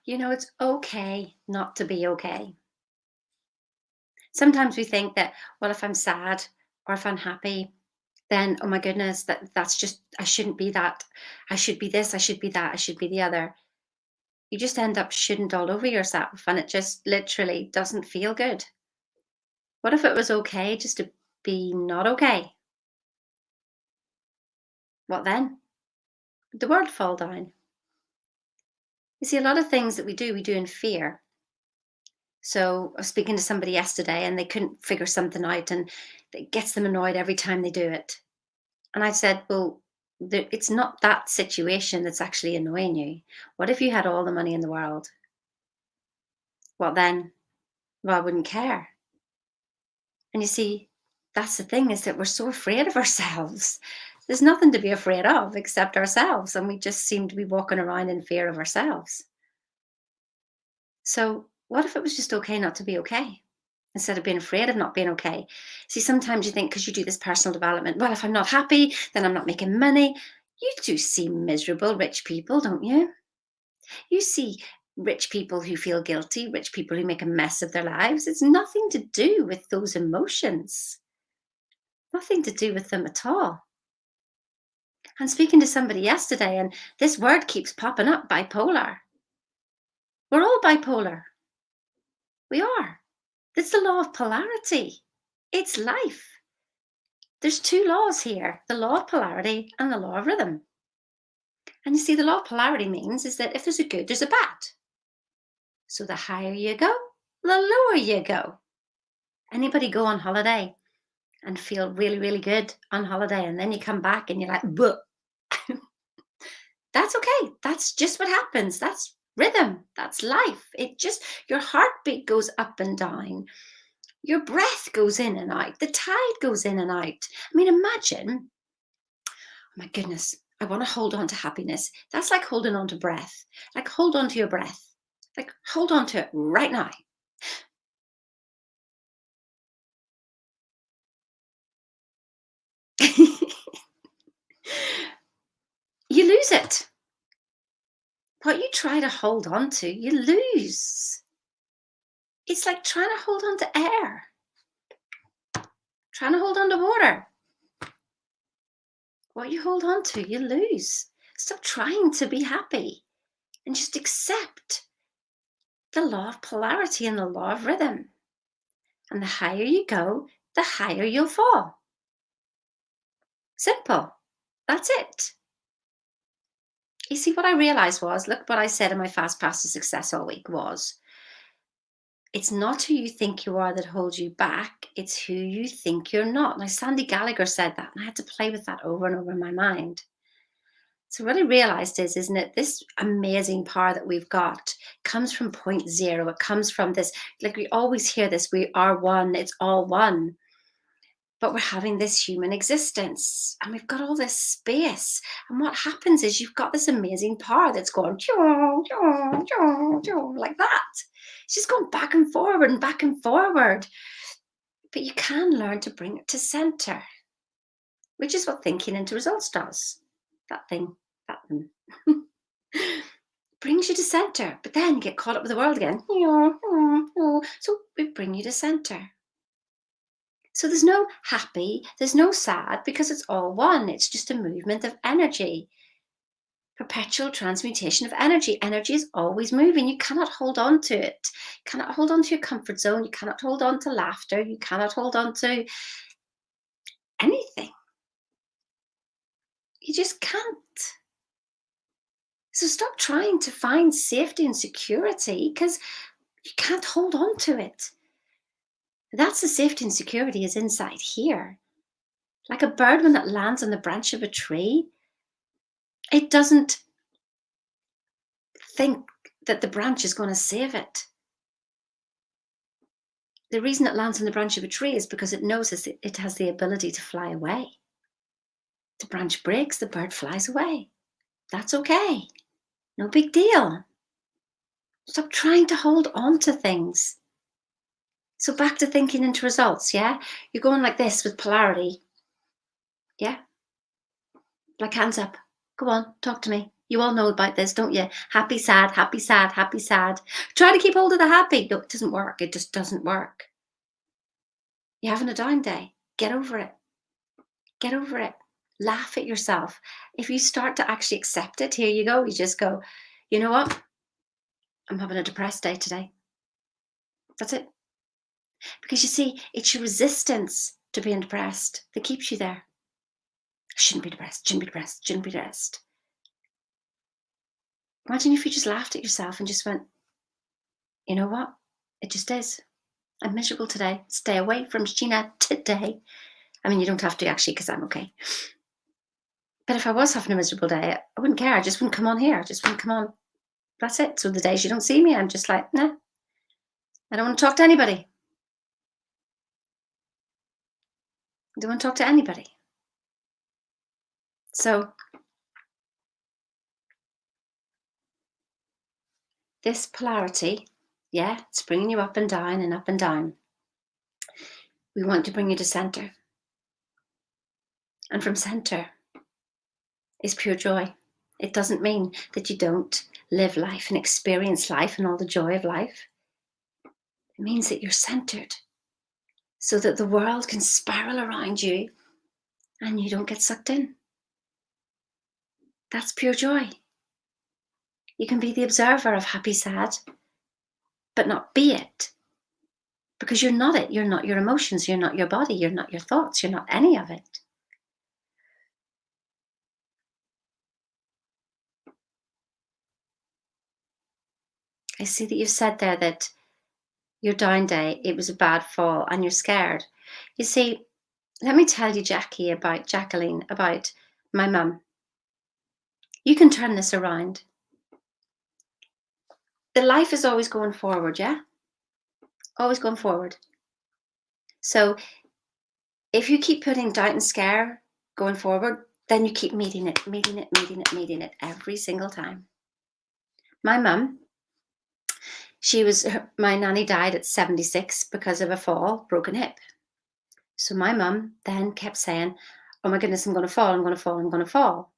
It's okay not to be okay. Sometimes we think that, well, if I'm sad or if I'm happy, then, oh my goodness, that's just, I shouldn't be that. I should be this, I should be that, I should be the other. You just end up shouldn't all over yourself and it just literally doesn't feel good. What if it was okay just to be not okay? What then? Would the world fall down? You see, a lot of things that we do in fear. So I was speaking to somebody yesterday and they couldn't figure something out and it gets them annoyed every time they do it. And I said, well, it's not that situation that's actually annoying you. What if you had all the money in the world? Well, then, well, I wouldn't care. And you see, that's the thing is that we're so afraid of ourselves. There's nothing to be afraid of except ourselves. And we just seem to be walking around in fear of ourselves. So, what if it was just okay not to be okay? Instead of being afraid of not being okay. See, sometimes you think because you do this personal development, well, if I'm not happy, then I'm not making money. You do see miserable rich people, don't you? You see rich people who feel guilty, rich people who make a mess of their lives. It's nothing to do with those emotions, nothing to do with them at all. I'm speaking to somebody yesterday, and this word keeps popping up, bipolar. We're all bipolar. We are. It's the law of polarity. It's life. There's two laws here, the law of polarity and the law of rhythm. And you see, the law of polarity means is that if there's a good, there's a bad. So the higher you go, the lower you go. Anybody go on holiday and feel really, really good on holiday, and then you come back and you're like, "Bleh." That's okay. That's just what happens. That's rhythm. That's life. It just, your heartbeat goes up and down. Your breath goes in and out. The tide goes in and out. I mean, imagine, oh my goodness, I want to hold on to happiness. That's like holding on to breath. Like hold on to your breath. Like hold on to it right now. You lose it. What you try to hold on to, you lose. It's like trying to hold on to air, trying to hold on to water. What you hold on to, you lose. Stop trying to be happy and just accept the law of polarity and the law of rhythm. And the higher you go, the higher you'll fall. Simple. That's it. You see, what I realized was, look what I said in my Fast Path to Success all week was, it's not who you think you are that holds you back, it's who you think you're not. Now, Sandy Gallagher said that, and I had to play with that over and over in my mind. So what I realized is, isn't it, this amazing power that we've got comes from point zero. It comes from this, like we always hear this, we are one, it's all one. But we're having this human existence and we've got all this space. And what happens is you've got this amazing power that's going choo, choo, choo, choo, like that. It's just going back and forward and back and forward. But you can learn to bring it to center, which is what thinking into results does. That thing, that thing. Brings you to center, but then you get caught up with the world again. So we bring you to center. So there's no happy, there's no sad, because it's all one. It's just a movement of energy. Perpetual transmutation of energy. Energy is always moving. You cannot hold on to it. You cannot hold on to your comfort zone. You cannot hold on to laughter. You cannot hold on to anything. You just can't. So stop trying to find safety and security because you can't hold on to it. That's the safety and security is inside here. Like a bird when it lands on the branch of a tree, it doesn't think that the branch is going to save it. The reason it lands on the branch of a tree is because it knows it has the ability to fly away. The branch breaks, the bird flies away. That's okay. No big deal. Stop trying to hold on to things. So back to thinking into results, yeah? You're going like this with polarity. Yeah? Like hands up. Go on, talk to me. You all know about this, don't you? Happy, sad, happy, sad, happy, sad. Try to keep hold of the happy. No, it doesn't work. It just doesn't work. You're having a down day. Get over it. Get over it. Laugh at yourself. If you start to actually accept it, here you go. You just go, you know what? I'm having a depressed day today. That's it. Because you see, it's your resistance to being depressed that keeps you there. Shouldn't be depressed, shouldn't be depressed, shouldn't be depressed. Imagine if you just laughed at yourself and just went, you know what? It just is. I'm miserable today. Stay away from Sheena today. I mean, you don't have to actually, because I'm okay. But if I was having a miserable day, I wouldn't care. I just wouldn't come on here. I just wouldn't come on. That's it. So the days you don't see me, I'm just like, nah, I don't want to talk to anybody. I don't want to talk to anybody. So this polarity, yeah, it's bringing you up and down and up and down. We want to bring you to center. And from center is pure joy. It doesn't mean that you don't live life and experience life and all the joy of life. It means that you're centered so that the world can spiral around you and you don't get sucked in. That's pure joy. You can be the observer of happy, sad, but not be it. Because you're not it. You're not your emotions. You're not your body. You're not your thoughts. You're not any of it. I see that you've said there that your down day, it was a bad fall and you're scared. You see, let me tell you, Jacqueline, about my mum. You can turn this around. The life is always going forward, yeah? Always going forward. So if you keep putting doubt and scare going forward, then you keep meeting it every single time. My mum, my nanny died at 76 because of a fall, broken hip. So my mum then kept saying, oh my goodness, I'm going to fall, I'm going to fall, I'm going to fall.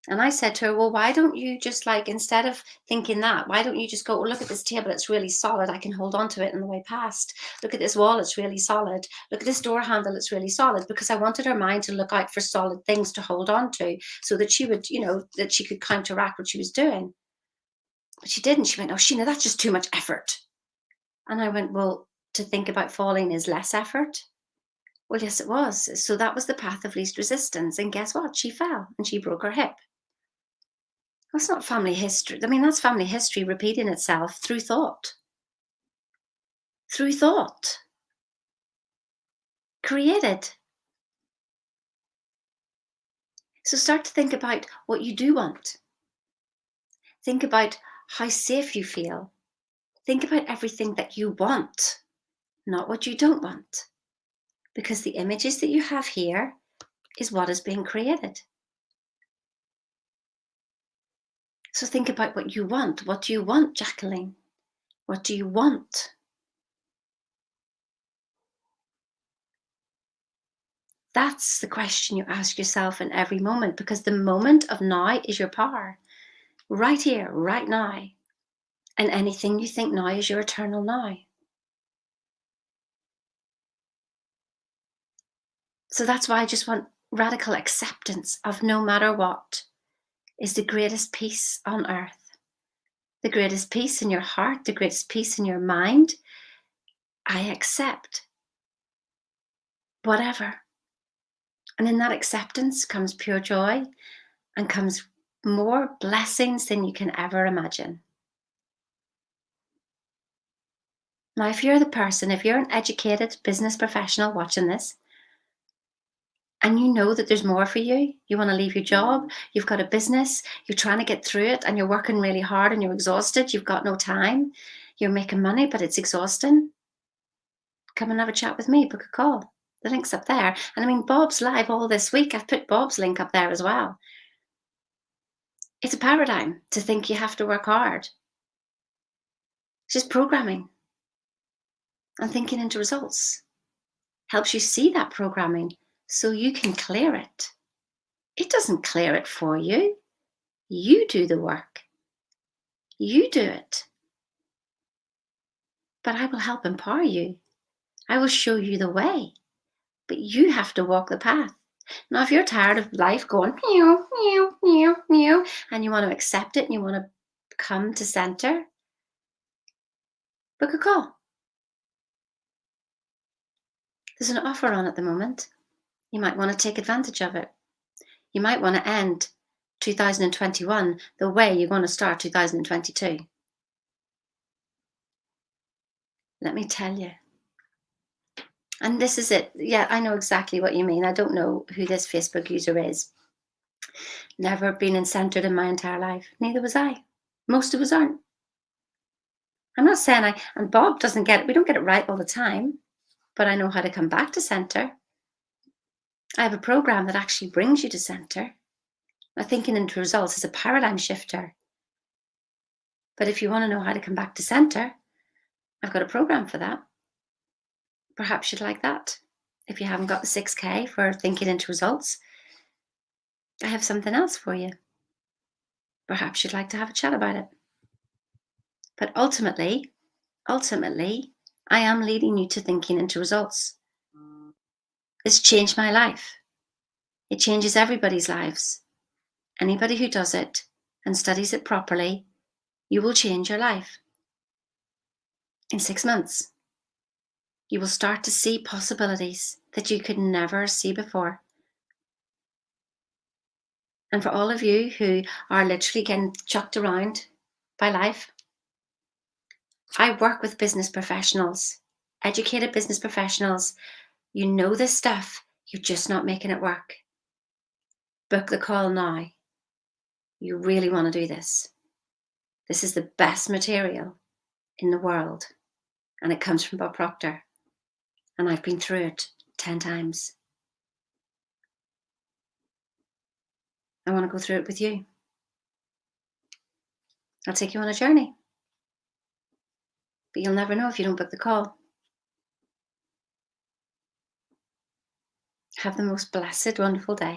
And I said to her, well, why don't you just instead of thinking that, why don't you just go, oh, look at this table, it's really solid. I can hold on to it on the way past. Look at this wall, it's really solid. Look at this door handle, it's really solid. Because I wanted her mind to look out for solid things to hold on to so that she would, that she could counteract what she was doing. But she didn't. She went, oh, Sheena, that's just too much effort. And I went, well, to think about falling is less effort. Well, yes, it was. So that was the path of least resistance. And guess what? She fell and she broke her hip. That's not family history. I mean, that's family history repeating itself through thought. Through thought. Created. So start to think about what you do want. Think about how safe you feel. Think about everything that you want, not what you don't want. Because the images that you have here is what is being created. So think about what you want. What do you want, Jacqueline? What do you want? That's the question you ask yourself in every moment, because the moment of now is your power. Right here, right now. And anything you think now is your eternal now. So that's why I just want radical acceptance of no matter what is the greatest peace on earth. The greatest peace in your heart, the greatest peace in your mind. I accept whatever. And in that acceptance comes pure joy and comes more blessings than you can ever imagine. Now, if you're an educated business professional watching this, and you know that there's more for you, you want to leave your job, you've got a business, you're trying to get through it and you're working really hard and you're exhausted, you've got no time, you're making money, but it's exhausting, come and have a chat with me, book a call. The link's up there. And I mean, Bob's live all this week. I've put Bob's link up there as well. It's a paradigm to think you have to work hard. It's just programming and thinking into results. Helps you see that programming so you can clear it. It doesn't clear it for you. You do the work. You do it. But I will help empower you. I will show you the way. But you have to walk the path. Now, if you're tired of life going meow, meow, meow, meow, and you want to accept it and you want to come to center, book a call. There's an offer on at the moment. You might want to take advantage of it. You might want to end 2021 the way you're going to start 2022. Let me tell you. And this is it. Yeah, I know exactly what you mean. I don't know who this Facebook user is. Never been centered in my entire life. Neither was I. Most of us aren't. I'm not saying and Bob doesn't get it. We don't get it right all the time, but I know how to come back to center. I have a program that actually brings you to center. Now, thinking into results is a paradigm shifter. But if you want to know how to come back to center, I've got a program for that. Perhaps you'd like that. If you haven't got the 6K for thinking into results, I have something else for you. Perhaps you'd like to have a chat about it. But ultimately, I am leading you to thinking into results. It's changed my life. It changes everybody's lives. Anybody who does it and studies it properly, you will change your life. In 6 months, you will start to see possibilities that you could never see before. And for all of you who are literally getting chucked around by life, I work with business professionals, educated business professionals. You know this stuff, you're just not making it work. Book the call now. You really want to do this. This is the best material in the world. And it comes from Bob Proctor. And I've been through it 10 times. I want to go through it with you. I'll take you on a journey. But you'll never know if you don't book the call. Have the most blessed, wonderful day.